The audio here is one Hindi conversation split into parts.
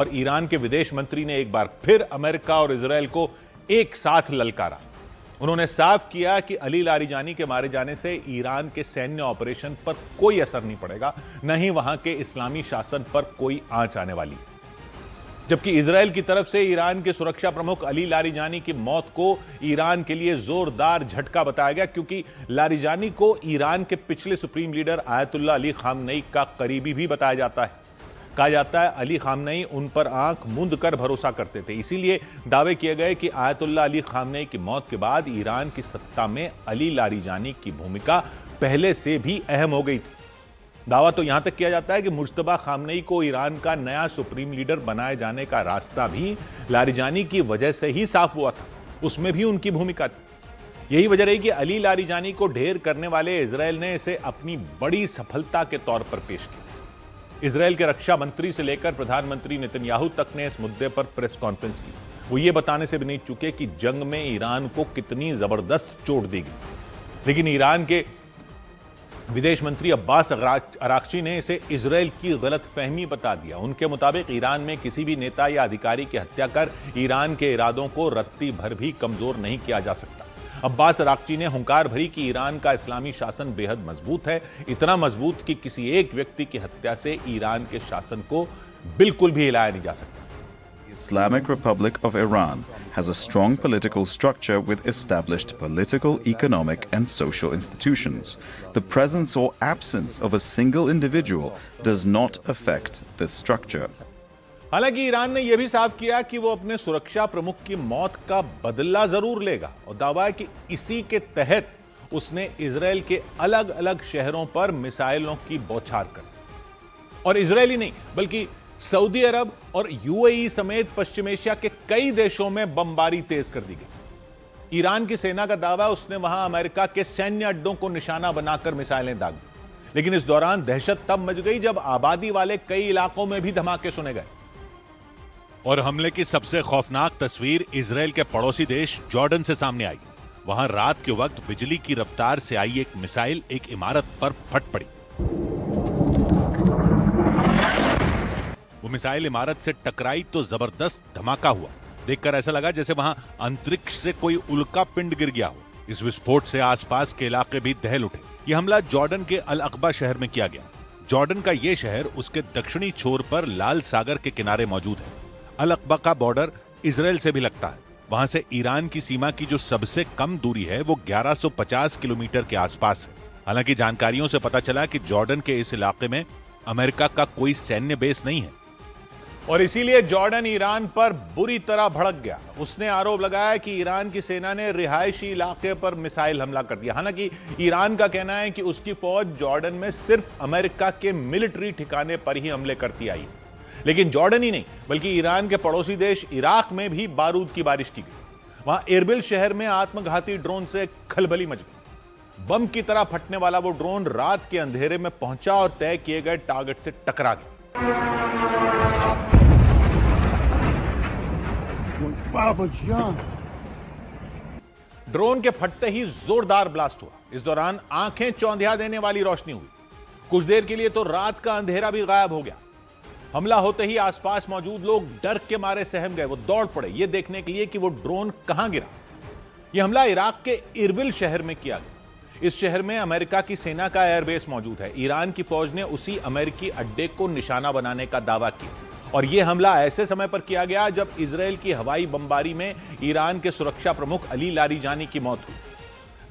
और ईरान के विदेश मंत्री ने एक बार फिर अमेरिका और इजरायल को एक साथ ललकारा। उन्होंने साफ किया कि अली लारिजानी के मारे जाने से ईरान के सैन्य ऑपरेशन पर कोई असर नहीं पड़ेगा, न ही वहां के इस्लामी शासन पर कोई आंच आने वाली है। जबकि इजरायल की तरफ से ईरान के सुरक्षा प्रमुख अली लारिजानी की मौत को ईरान के लिए जोरदार झटका बताया गया, क्योंकि लारिजानी को ईरान के पिछले supreme leader Ayatollah Ali Khamenei का करीबी भी बताया जाता है। कहा जाता है अली खामनेई उन पर आंख मूंद कर भरोसा करते थे। इसीलिए दावे किए गए कि आयतुल्लाह अली खामनेई की मौत के बाद ईरान की सत्ता में अली लारिजानी की भूमिका पहले से भी अहम हो गई थी। दावा तो यहां तक किया जाता है कि मुज्तबा खामनेई को ईरान का नया सुप्रीम लीडर बनाए जाने का रास्ता भी लारिजानी की वजह से ही साफ हुआ था, उसमें भी उनकी भूमिका थी। यही वजह रही कि अली लारिजानी को ढेर करने वाले इजरायल ने इसे अपनी बड़ी सफलता के तौर पर पेश किया। इजरायल के रक्षा मंत्री से लेकर प्रधानमंत्री नेतन्याहू तक ने इस मुद्दे पर प्रेस कॉन्फ्रेंस की। वो ये बताने से भी नहीं चुके कि जंग में ईरान को कितनी जबरदस्त चोट दी गई। लेकिन ईरान के विदेश मंत्री अब्बास अराक्ची ने इसे इजरायल की गलतफहमी बता दिया। उनके मुताबिक ईरान में किसी भी नेता या अधिकारी की हत्या कर ईरान के इरादों को रत्ती भर भी कमजोर नहीं किया जा सकता। अब्बास अराक्ची ने हुंकार भरी कि ईरान का इस्लामी शासन बेहद मजबूत है, इतना मजबूत कि किसी एक व्यक्ति की हत्या से ईरान के शासन को बिल्कुल भी हिलाया नहीं जा सकता। The Islamic Republic of Iran has a strong political structure with established political, economic, and social institutions. The presence or absence of a single individual does not affect this structure. हालांकि ईरान ने यह भी साफ किया कि वो अपने सुरक्षा प्रमुख की मौत का बदला जरूर लेगा और दावा है कि इसी के तहत उसने इजरायल के अलग अलग शहरों पर मिसाइलों की बौछार कर, और इजरायल ही नहीं बल्कि सऊदी अरब और यूएई समेत पश्चिम एशिया के कई देशों में बमबारी तेज कर दी गई। ईरान की सेना का दावा है उसने वहां अमेरिका के सैन्य अड्डों को निशाना बनाकर मिसाइलें दागी, लेकिन इस दौरान दहशत तब मच गई जब आबादी वाले कई इलाकों में भी धमाके सुने गए। और हमले की सबसे खौफनाक तस्वीर इजरायल के पड़ोसी देश जॉर्डन से सामने आई। वहां रात के वक्त बिजली की रफ्तार से आई एक मिसाइल एक इमारत पर फट पड़ी। वो मिसाइल इमारत से टकराई तो जबरदस्त धमाका हुआ। देखकर ऐसा लगा जैसे वहां अंतरिक्ष से कोई उल्का पिंड गिर गया हो। इस विस्फोट से आसपास के इलाके भी दहल उठे। यह हमला जॉर्डन के अल अकबा शहर में किया गया। जॉर्डन का यह शहर उसके दक्षिणी छोर पर लाल सागर के किनारे मौजूद है। अल अकबा का बॉर्डर इजरायल से भी लगता है। वहां से ईरान की सीमा की जो सबसे कम दूरी है वो 1150 किलोमीटर के आसपास है। हालांकि जानकारियों से पता चला कि जॉर्डन के इस इलाके में अमेरिका का कोई सैन्य बेस नहीं है और इसीलिए जॉर्डन ईरान पर बुरी तरह भड़क गया। उसने आरोप लगाया कि ईरान की सेना ने रिहायशी इलाके पर मिसाइल हमला कर दिया। हालांकि ईरान का कहना है कि उसकी फौज जॉर्डन में सिर्फ अमेरिका के मिलिट्री ठिकाने पर ही हमले करती आई। लेकिन जॉर्डन ही नहीं बल्कि ईरान के पड़ोसी देश इराक में भी बारूद की बारिश की गई। वहां एरबिल शहर में आत्मघाती ड्रोन से खलबली मच गई। बम की तरह फटने वाला वो ड्रोन रात के अंधेरे में पहुंचा और तय किए गए टारगेट से टकरा गया। ड्रोन के फटते ही जोरदार ब्लास्ट हुआ। इस दौरान आंखें चौंधिया देने वाली रोशनी हुई। कुछ देर के लिए तो रात का अंधेरा भी गायब हो गया। हमला होते ही आसपास मौजूद लोग डर के मारे सहम गए। वो दौड़ पड़े ये देखने के लिए कि वो ड्रोन कहां गिरा। यह हमला इराक के इरबिल शहर में किया गया। इस शहर में अमेरिका की सेना का एयरबेस मौजूद है। ईरान की फौज ने उसी अमेरिकी अड्डे को निशाना बनाने का दावा किया और यह हमला ऐसे समय पर किया गया जब इजरायल की हवाई बमबारी में ईरान के सुरक्षा प्रमुख अली लारिजानी की मौत हुई।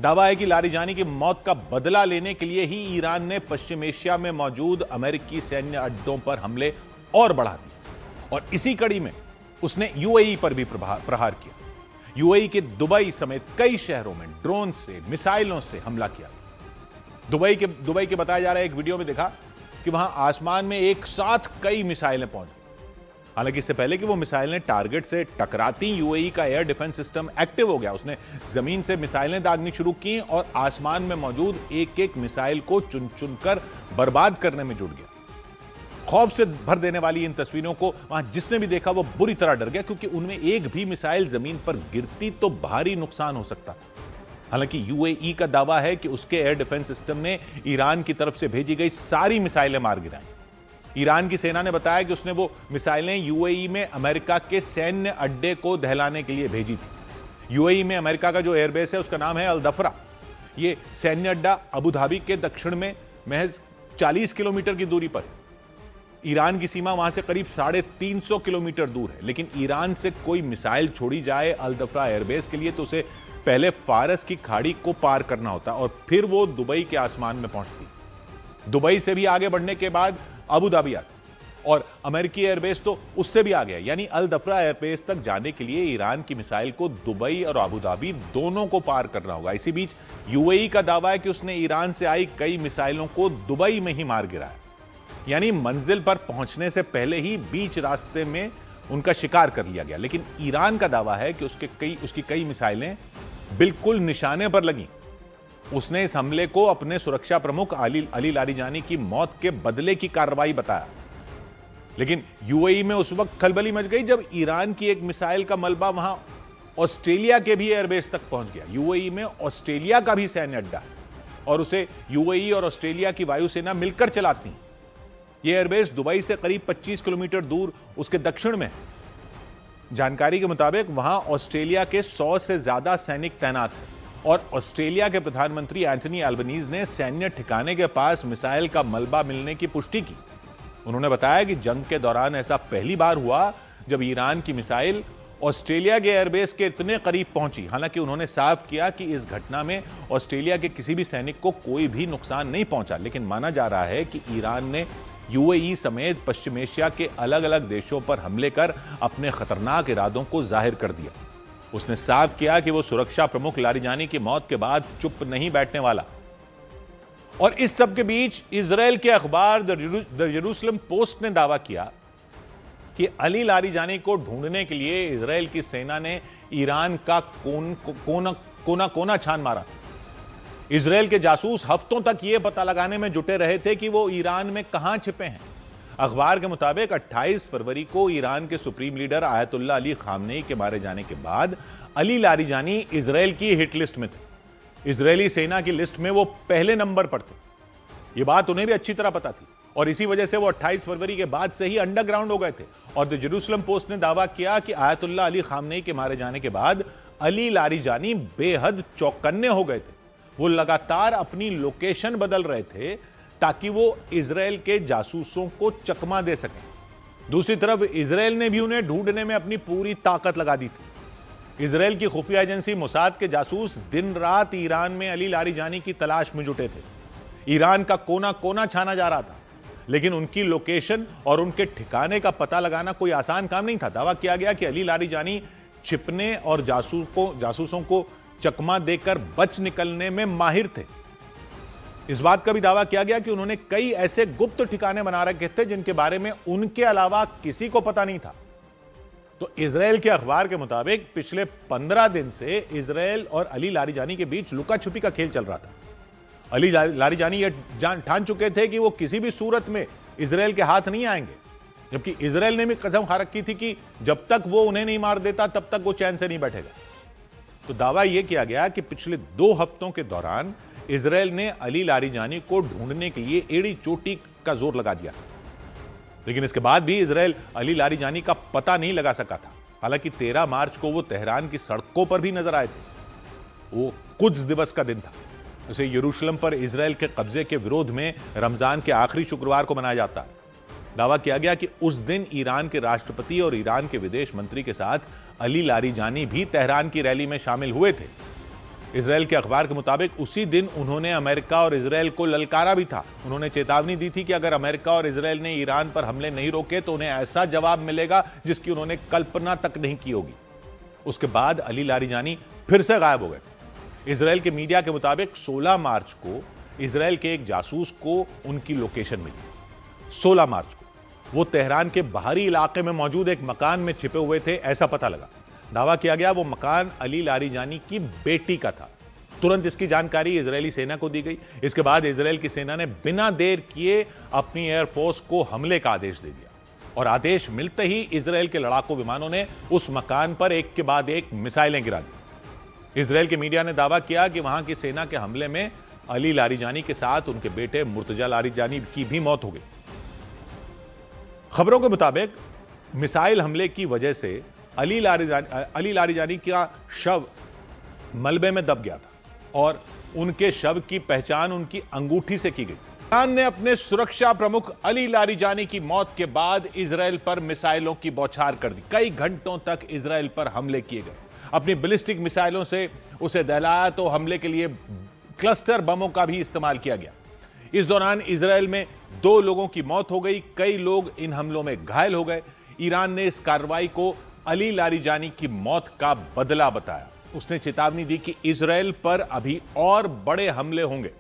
दावा है कि लारिजानी की मौत का बदला लेने के लिए ही ईरान ने पश्चिम एशिया में मौजूद अमेरिकी सैन्य अड्डों पर हमले और बढ़ा दिए और इसी कड़ी में उसने यूएई पर भी प्रहार किया। यूएई के दुबई समेत कई शहरों में ड्रोन से मिसाइलों से हमला किया। दुबई के बताया जा रहा है एक वीडियो में देखा कि वहां आसमान में एक साथ कई मिसाइलें पहुंच गई। हालांकि इससे पहले कि वो मिसाइलें टारगेट से टकराती यूएई का एयर डिफेंस सिस्टम एक्टिव हो गया। उसने जमीन से मिसाइलें दागनी शुरू की और आसमान में मौजूद एक एक मिसाइल को चुन चुनकर बर्बाद करने में जुट गया। खौफ से भर देने वाली इन तस्वीरों को वहां जिसने भी देखा वो बुरी तरह डर गया, क्योंकि उनमें एक भी मिसाइल जमीन पर गिरती तो भारी नुकसान हो सकता। हालांकि यूएई का दावा है कि उसके एयर डिफेंस सिस्टम ने ईरान की तरफ से भेजी गई सारी मिसाइलें मार गिराई। ईरान की सेना ने बताया कि उसने वो मिसाइलें यूएई में अमेरिका के सैन्य अड्डे को दहलाने के लिए भेजी थी। यूएई में अमेरिका का जो एयरबेस है उसका नाम है अल दफरा। ये सैन्य अड्डा अबू धाबी के दक्षिण में महज 40 किलोमीटर की दूरी पर है। ईरान की सीमा वहां से करीब 350 किलोमीटर दूर है, लेकिन ईरान से कोई मिसाइल छोड़ी जाए अल दफरा एयरबेस के लिए तो उसे पहले फारस की खाड़ी को पार करना होता और फिर वो दुबई के आसमान में पहुंचती। दुबई से भी आगे बढ़ने के बाद अबू धाबी आता और अमेरिकी एयरबेस तो उससे भी आ गया। यानी अल दफरा एयरबेस तक जाने के लिए ईरान की मिसाइल को दुबई और अबू धाबी दोनों को पार करना होगा। इसी बीच यूएई का दावा है कि उसने ईरान से आई कई मिसाइलों को दुबई में ही मार गिराया। यानी मंजिल पर पहुंचने से पहले ही बीच रास्ते में उनका शिकार कर लिया गया। लेकिन ईरान का दावा है कि उसकी कई मिसाइलें बिल्कुल निशाने पर लगी। उसने इस हमले को अपने सुरक्षा प्रमुख अली लारिजानी की मौत के बदले की कार्रवाई बताया। लेकिन यूएई में उस वक्त खलबली मच गई जब ईरान की एक मिसाइल का मलबा वहां ऑस्ट्रेलिया के भी एयरबेस तक पहुंच गया। यूएई में ऑस्ट्रेलिया का भी सैन्य अड्डा है और उसे यूएई और ऑस्ट्रेलिया की वायुसेना मिलकर चलाती है। यह एयरबेस दुबई से करीब 25 किलोमीटर दूर उसके दक्षिण में है। जानकारी के मुताबिक वहां ऑस्ट्रेलिया के 100 से ज्यादा सैनिक तैनात हैं और ऑस्ट्रेलिया के प्रधानमंत्री एंथनी एल्बनीज ने सैन्य ठिकाने के पास मिसाइल का मलबा मिलने की पुष्टि की। उन्होंने बताया कि जंग के दौरान ऐसा पहली बार हुआ जब ईरान की मिसाइल ऑस्ट्रेलिया के एयरबेस के इतने करीब पहुंची। हालांकि उन्होंने साफ किया कि इस घटना में ऑस्ट्रेलिया के किसी भी सैनिक को कोई भी नुकसान नहीं पहुंचा, लेकिन माना जा रहा है कि ईरान ने यूएई समेत पश्चिम एशिया के अलग अलग देशों पर हमले कर अपने खतरनाक इरादों को जाहिर कर दिया। उसने साफ किया कि वो सुरक्षा प्रमुख लारिजानी की मौत के बाद चुप नहीं बैठने वाला। और इस सब के बीच इजराइल के अखबार द जेरूसलम पोस्ट ने दावा किया कि अली लारिजानी को ढूंढने के लिए इजराइल की सेना ने ईरान का कोना कोना छान मारा। इजराइल के जासूस हफ्तों तक यह पता लगाने में जुटे रहे थे कि वो ईरान में कहां छिपे हैं। अखबार के मुताबिक 28 फरवरी को ईरान के supreme leader Ayatollah Ali Khamenei के मारे जाने के बाद अली लारिजानी इजराइल की हिट लिस्ट में थे। इजरायली सेना की लिस्ट में वो पहले नंबर पर थे। ये बात उन्हें भी अच्छी तरह पता थी और इसी वजह से वो 28 फरवरी के बाद से ही अंडरग्राउंड हो गए थे। और द जेरूसलम पोस्ट ने दावा किया कि आयतुल्लाह अली खामनेई के मारे जाने के बाद अली लारिजानी बेहद चौकन्ने हो गए थे। वो लगातार अपनी लोकेशन बदल रहे थे ताकि वो इजराइल के जासूसों को चकमा दे सकें। दूसरी तरफ इजराइल ने भी उन्हें ढूंढने में अपनी पूरी ताकत लगा दी थी। इजराइल की खुफिया एजेंसी मोसाद के जासूस दिन रात ईरान में अली लारिजानी की तलाश में जुटे थे। ईरान का कोना कोना छाना जा रहा था, लेकिन उनकी लोकेशन और उनके ठिकाने का पता लगाना कोई आसान काम नहीं था। दावा किया गया कि अली लारिजानी छिपने और जासूसों को चकमा देकर बच निकलने में माहिर थे। इस बात का भी दावा किया गया कि उन्होंने कई ऐसे गुप्त ठिकाने बना रखे थे जिनके बारे में उनके अलावा किसी को पता नहीं था। तो इजराइल के अखबार के मुताबिक पिछले 15 दिन से इजराइल और अली लारिजानी के बीच लुका छुपी का खेल चल रहा था। अली लारिजानी यह ठान चुके थे कि वो किसी भी सूरत में इजराइल के हाथ नहीं आएंगे, जबकि इजराइल ने भी कसम खा रखी थी कि जब तक वो उन्हें नहीं मार देता तब तक वो चैन से नहीं बैठेगा। तो दावा यह किया गया कि पिछले 2 हफ्तों के दौरान इजराइल ने अली लारिजानी को ढूंढने के लिए एड़ी चोटी का जोर लगा दिया, लेकिन इसके बाद भी इजराइल अली लारिजानी का पता नहीं लगा सका था। हालांकि 13 मार्च को वो तेहरान की सड़कों पर भी नजर आए थे। वो कुद्स दिवस का दिन था। उसे यरूशलेम पर इजराइल के कब्जे के विरोध में रमजान के आखिरी शुक्रवार को मनाया जाता है। दावा किया गया कि उस दिन ईरान के राष्ट्रपति और ईरान के विदेश मंत्री के साथ अली लारिजानी भी तेहरान की रैली में शामिल हुए थे। इजराइल के अखबार के मुताबिक उसी दिन उन्होंने अमेरिका और इजराइल को ललकारा भी था। उन्होंने चेतावनी दी थी कि अगर अमेरिका और इजराइल ने ईरान पर हमले नहीं रोके तो उन्हें ऐसा जवाब मिलेगा जिसकी उन्होंने कल्पना तक नहीं की होगी। उसके बाद अली लारिजानी फिर से गायब हो गए। इजराइल के मीडिया के मुताबिक 16 मार्च को इजराइल के एक जासूस को उनकी लोकेशन मिली। 16 मार्च को वो तेहरान के बाहरी इलाके में मौजूद एक मकान में छिपे हुए थे, ऐसा पता लगा। दावा किया गया वो मकान अली लारिजानी की बेटी का था। तुरंत इसकी जानकारी इजरायली सेना को दी गई। इसके बाद इजराइल की सेना ने बिना देर किए अपनी एयरफोर्स को हमले का आदेश दे दिया और आदेश मिलते ही इजराइल के लड़ाकू विमानों ने उस मकान पर एक के बाद एक मिसाइलें गिरा दी। इजराइल के मीडिया ने दावा किया कि वहां की सेना के हमले में अली लारिजानी के साथ उनके बेटे मुर्तजा लारिजानी की भी मौत हो गई। खबरों के मुताबिक मिसाइल हमले की वजह से अली लारिजानी का शव मलबे में दब गया था और उनके शव की पहचान उनकी अंगूठी से की गई। ईरान ने अपने सुरक्षा प्रमुख अली लारिजानी की मौत के बाद इजराइल पर मिसाइलों की बौछार कर दी। कई घंटों तक इजराइल पर हमले किए गए। अपनी बैलिस्टिक मिसाइलों से उसे दहलाया तो हमले के लिए क्लस्टर बमों का भी इस्तेमाल किया गया। इस दौरान इजराइल में 2 लोगों की मौत हो गई, कई लोग इन हमलों में घायल हो गए। ईरान ने इस कार्रवाई को अली लारिजानी की मौत का बदला बताया। उसने चेतावनी दी कि इजराइल पर अभी और बड़े हमले होंगे।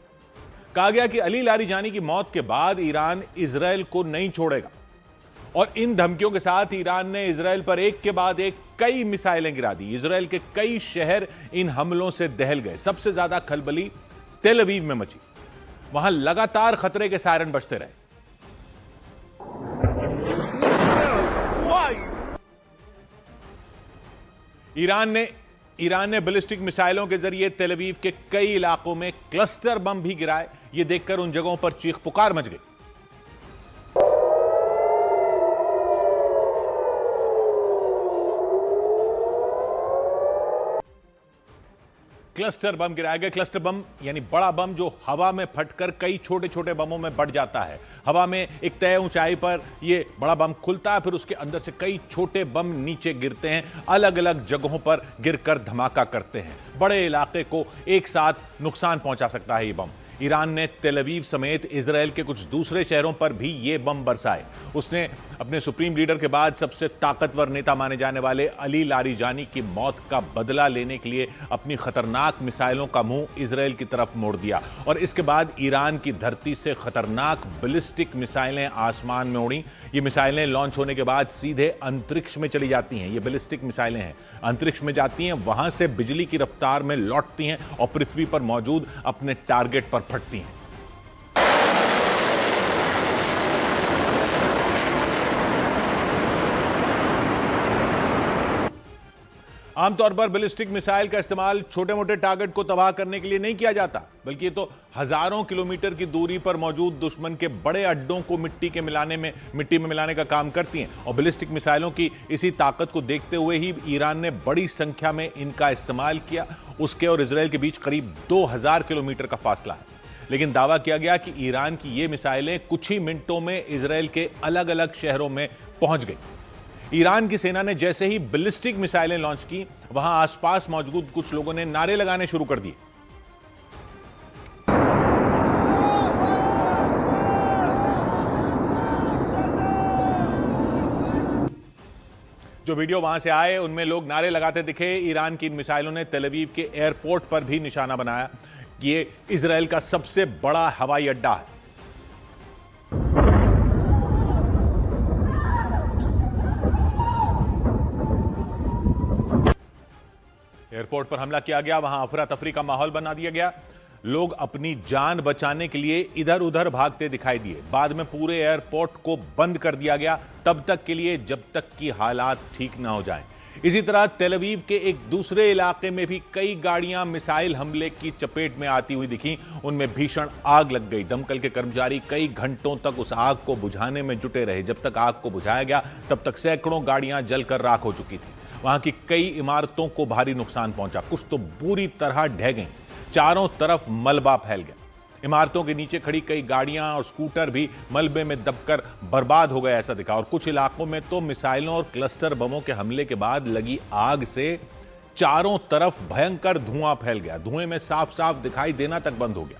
कहा गया कि अली लारिजानी की मौत के बाद ईरान इजराइल को नहीं छोड़ेगा और इन धमकियों के साथ ईरान ने इजराइल पर एक के बाद एक कई मिसाइलें गिरा दी। इजराइल के कई शहर इन हमलों से दहल गए। सबसे ज्यादा खलबली तेल अवीव में मची। वहां लगातार खतरे के सायरन बजते रहे। ईरान ने बैलिस्टिक मिसाइलों के जरिए तेल अवीव के कई इलाकों में क्लस्टर बम भी गिराए। यह देखकर उन जगहों पर चीख पुकार मच गई। क्लस्टर बम गिराए गए। क्लस्टर बम यानी बड़ा बम जो हवा में फटकर कई छोटे छोटे बमों में बढ़ जाता है। हवा में एक तय ऊंचाई पर यह बड़ा बम खुलता है, फिर उसके अंदर से कई छोटे बम नीचे गिरते हैं, अलग अलग जगहों पर गिरकर धमाका करते हैं। बड़े इलाके को एक साथ नुकसान पहुंचा सकता है यह बम। ईरान ने तेल अवीव समेत इजराइल के कुछ दूसरे शहरों पर भी ये बम बरसाए। उसने अपने सुप्रीम लीडर के बाद सबसे ताकतवर नेता माने जाने वाले अली लारिजानी की मौत का बदला लेने के लिए अपनी खतरनाक मिसाइलों का मुंह इजराइल की तरफ मोड़ दिया और इसके बाद ईरान की धरती से खतरनाक बैलिस्टिक मिसाइलें आसमान में उड़ी। ये मिसाइलें लॉन्च होने के बाद सीधे अंतरिक्ष में चली जाती हैं। ये बैलिस्टिक मिसाइलें हैं, अंतरिक्ष में जाती हैं, वहां से बिजली की रफ्तार में लौटती हैं और पृथ्वी पर मौजूद अपने टारगेट पर फटती हैं। आमतौर पर बैलिस्टिक मिसाइल का इस्तेमाल छोटे मोटे टारगेट को तबाह करने के लिए नहीं किया जाता, बल्कि ये तो हजारों किलोमीटर की दूरी पर मौजूद दुश्मन के बड़े अड्डों को मिट्टी में मिलाने का काम करती हैं। और बैलिस्टिक मिसाइलों की इसी ताकत को देखते हुए ही ईरान ने बड़ी संख्या में इनका इस्तेमाल किया। उसके और इजराइल के बीच करीब 2000 किलोमीटर का फासला है, लेकिन दावा किया गया कि ईरान की ये मिसाइलें कुछ ही मिनटों में इजराइल के अलग अलग शहरों में पहुंच गई। ईरान की सेना ने जैसे ही बैलिस्टिक मिसाइलें लॉन्च की, वहां आसपास मौजूद कुछ लोगों ने नारे लगाने शुरू कर दिए। जो वीडियो वहां से आए उनमें लोग नारे लगाते दिखे। ईरान की इन मिसाइलों ने तेल अवीव के एयरपोर्ट पर भी निशाना बनाया। ये इजराइल का सबसे बड़ा हवाई अड्डा है। एयरपोर्ट पर हमला किया गया, वहां अफरा तफरी का माहौल बना दिया गया। लोग अपनी जान बचाने के लिए इधर उधर भागते दिखाई दिए। बाद में पूरे एयरपोर्ट को बंद कर दिया गया, तब तक के लिए जब तक कि हालात ठीक ना हो जाएं। इसी तरह तेल अवीव के एक दूसरे इलाके में भी कई गाड़ियां मिसाइल हमले की चपेट में आती हुई दिखी। उनमें भीषण आग लग गई। दमकल के कर्मचारी कई घंटों तक उस आग को बुझाने में जुटे रहे। जब तक आग को बुझाया गया, तब तक सैकड़ों गाड़ियां जलकर राख हो चुकी थी। वहां की कई इमारतों को भारी नुकसान पहुंचा, कुछ तो बुरी तरह ढह गईं। चारों तरफ मलबा फैल गया। इमारतों के नीचे खड़ी कई गाड़ियां और स्कूटर भी मलबे में दबकर बर्बाद हो गए, ऐसा दिखा। और कुछ इलाकों में तो मिसाइलों और क्लस्टर बमों के हमले के बाद लगी आग से चारों तरफ भयंकर धुआं फैल गया। धुएं में साफ साफ दिखाई देना तक बंद हो गया।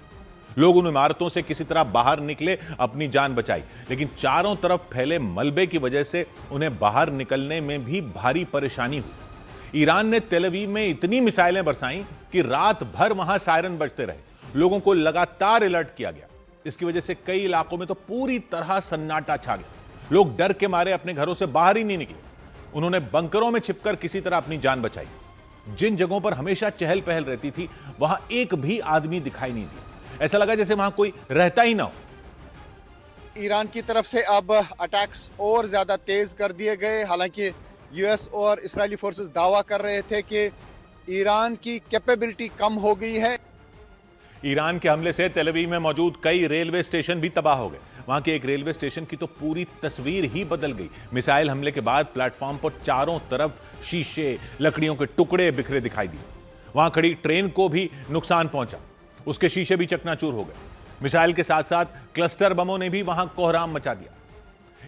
लोग उन इमारतों से किसी तरह बाहर निकले, अपनी जान बचाई, लेकिन चारों तरफ फैले मलबे की वजह से उन्हें बाहर निकलने में भी भारी परेशानी हुई। ईरान ने तेल अवीव में इतनी मिसाइलें बरसाईं कि रात भर वहां सायरन बजते रहे। लोगों को लगातार अलर्ट किया गया। इसकी वजह से कई इलाकों में तो पूरी तरह सन्नाटा छा गया। लोग डर के मारे अपने घरों से बाहर ही नहीं निकले। उन्होंने बंकरों में छिपकर किसी तरह अपनी जान बचाई। जिन जगहों पर हमेशा चहल पहल रहती थी, वहां एक भी आदमी दिखाई नहीं दिया। ऐसा लगा जैसे वहां कोई रहता ही ना हो। ईरान की तरफ से अब अटैक्स और ज्यादा तेज कर दिए गए। हालांकि यूएस और इस्राएली फोर्सेस दावा कर रहे थे कि ईरान की कैपेबिलिटी कम हो गई है। ईरान के हमले से तेल अवीव में मौजूद कई रेलवे स्टेशन भी तबाह हो गए। वहां के एक रेलवे स्टेशन की तो पूरी तस्वीर ही बदल गई। मिसाइल हमले के बाद प्लेटफॉर्म पर चारों तरफ शीशे, लकड़ियों के टुकड़े बिखरे दिखाई दिए। वहां खड़ी ट्रेन को भी नुकसान पहुंचा, उसके शीशे भी चकनाचूर हो गए। मिसाइल के साथ साथ क्लस्टर बमों ने भी वहां कोहराम मचा दिया।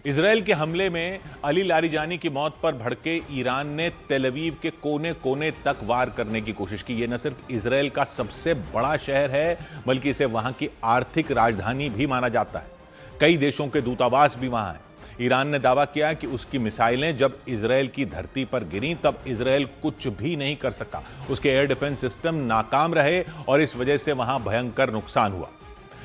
इजराइल के हमले में अली लारिजानी की मौत पर भड़के ईरान ने तेल अवीव के कोने कोने तक वार करने की कोशिश की। यह न सिर्फ इजराइल का सबसे बड़ा शहर है, बल्कि इसे वहां की आर्थिक राजधानी भी माना जाता है। कई देशों के दूतावास भी वहां हैं। ईरान ने दावा किया कि उसकी मिसाइलें जब इजराइल की धरती पर गिरी तब इजराइल कुछ भी नहीं कर सका। उसके एयर डिफेंस सिस्टम नाकाम रहे और इस वजह से वहां भयंकर नुकसान हुआ।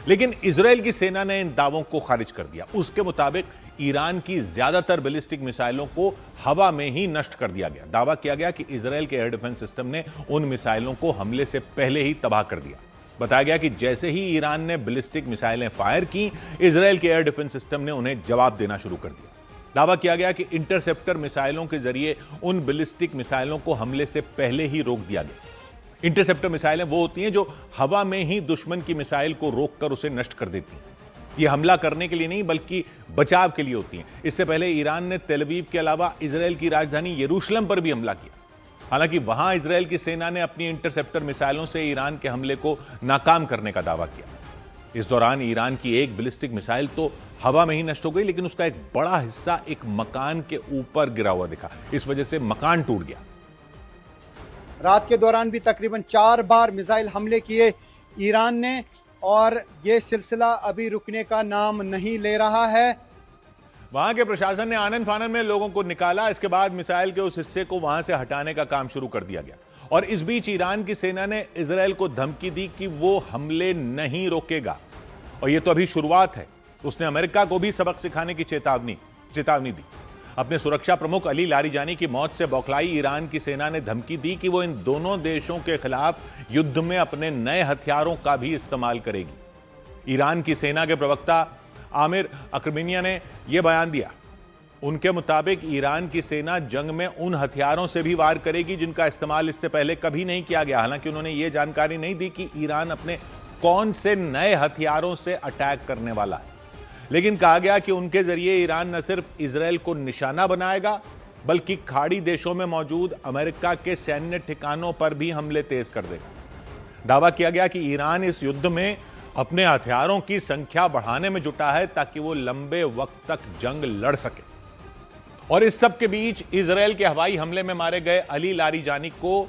लेकिन इजराइल की सेना ने इन दावों को खारिज कर दिया। उसके मुताबिक ईरान की ज्यादातर बैलिस्टिक मिसाइलों को हवा में ही नष्ट कर दिया गया। दावा किया गया कि इजराइल के एयर डिफेंस सिस्टम ने उन मिसाइलों को हमले से पहले ही तबाह कर दिया। बताया गया कि जैसे ही ईरान ने बैलिस्टिक मिसाइलें फायर की, इजराइल के एयर डिफेंस सिस्टम ने उन्हें जवाब देना शुरू कर दिया। दावा किया गया कि इंटरसेप्टर मिसाइलों के जरिए उन बैलिस्टिक मिसाइलों को हमले से पहले ही रोक दिया गया। इंटरसेप्टर मिसाइलें वो होती हैं जो हवा में ही दुश्मन की मिसाइल को रोककर उसे नष्ट कर देती हैं। ये हमला करने के लिए नहीं बल्कि बचाव के लिए होती हैं। इससे पहले ईरान ने तेल अवीव के अलावा इजराइल की राजधानी यरूशलेम पर भी हमला किया। हालांकि वहां इजराइल की सेना ने अपनी इंटरसेप्टर मिसाइलों से ईरान के हमले को नाकाम करने का दावा किया। इस दौरान ईरान की एक बैलिस्टिक मिसाइल तो हवा में ही नष्ट हो गई, लेकिन उसका एक बड़ा हिस्सा एक मकान के ऊपर गिरा हुआ दिखा। इस वजह से मकान टूट गया। रात के दौरान भी तकरीबन 4 बार मिसाइल हमले किए ईरान ने, और ये सिलसिला अभी रुकने का नाम नहीं ले रहा है। वहां के प्रशासन ने आनन फानन में लोगों को निकाला। इसके बाद मिसाइल के उस हिस्से को वहां से हटाने का काम शुरू कर दिया गया। और इस बीच ईरान की सेना ने इजराइल को धमकी दी कि वो हमले नहीं रोकेगा। और ये तो अभी शुरुआत है। उसने अमेरिका को भी सबक सिखाने की चेतावनी दी। अपने सुरक्षा प्रमुख अली लारिजानी की मौत से बौखलाई ईरान की सेना ने धमकी दी कि वो इन दोनों देशों के खिलाफ युद्ध में अपने नए हथियारों का भी इस्तेमाल करेगी। ईरान की सेना के प्रवक्ता आमिर अकरमिनिया ने यह बयान दिया। उनके मुताबिक ईरान की सेना जंग में उन हथियारों से भी वार करेगी जिनका इस्तेमाल इससे पहले कभी नहीं किया गया। हालांकि उन्होंने ये जानकारी नहीं दी कि ईरान अपने कौन से नए हथियारों से अटैक करने वाला है। लेकिन कहा गया कि उनके जरिए ईरान न सिर्फ इजराइल को निशाना बनाएगा, बल्कि खाड़ी देशों में मौजूद अमेरिका के सैन्य ठिकानों पर भी हमले तेज कर देगा। दावा किया गया कि ईरान इस युद्ध में अपने हथियारों की संख्या बढ़ाने में जुटा है ताकि वो लंबे वक्त तक जंग लड़ सके। और इस सब के बीच इजराइल के हवाई हमले में मारे गए अली लारिजानी को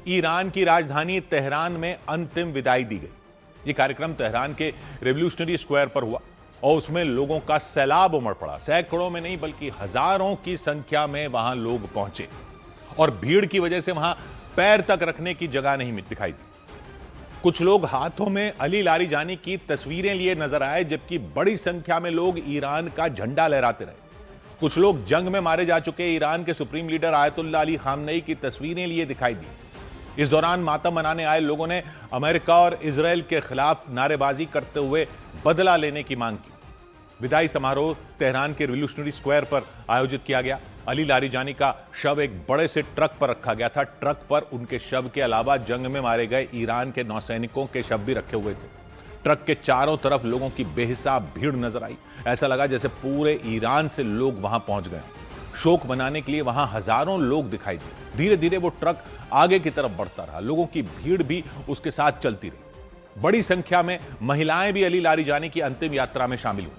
ईरान की राजधानी तेहरान में अंतिम विदाई दी गई। यह कार्यक्रम तेहरान के रेवोल्यूशनरी स्क्वायर पर हुआ और उसमें लोगों का सैलाब उमड़ पड़ा। सैकड़ों में नहीं बल्कि हजारों की संख्या में वहां लोग पहुंचे और भीड़ की वजह से वहां पैर तक रखने की जगह नहीं दिखाई दी। कुछ लोग हाथों में अली लारिजानी की तस्वीरें लिए नजर आए, जबकि बड़ी संख्या में लोग ईरान का झंडा लहराते रहे। कुछ लोग जंग में मारे जा चुके ईरान के supreme leader Ayatollah Ali Khamenei की तस्वीरें लिए दिखाई दी। इस दौरान मातम मनाने आए लोगों ने अमेरिका और इजराइल के खिलाफ नारेबाजी करते हुए बदला लेने की मांग की। विदाई समारोह तेहरान के रिवोल्यूशनरी स्क्वायर पर आयोजित किया गया। अली लारिजानी का शव एक बड़े से ट्रक पर रखा गया था। ट्रक पर उनके शव के अलावा जंग में मारे गए ईरान के नौसैनिकों के शव भी रखे हुए थे। ट्रक के चारों तरफ लोगों की बेहिसाब भीड़ नजर आई। ऐसा लगा जैसे पूरे ईरान से लोग वहां पहुंच गए। शोक मनाने के लिए वहां हजारों लोग दिखाई दिए। धीरे धीरे वो ट्रक आगे की तरफ बढ़ता रहा। लोगों की भीड़ भी उसके साथ चलती रही। बड़ी संख्या में महिलाएं भी अली लारिजानी की अंतिम यात्रा में शामिल हुई।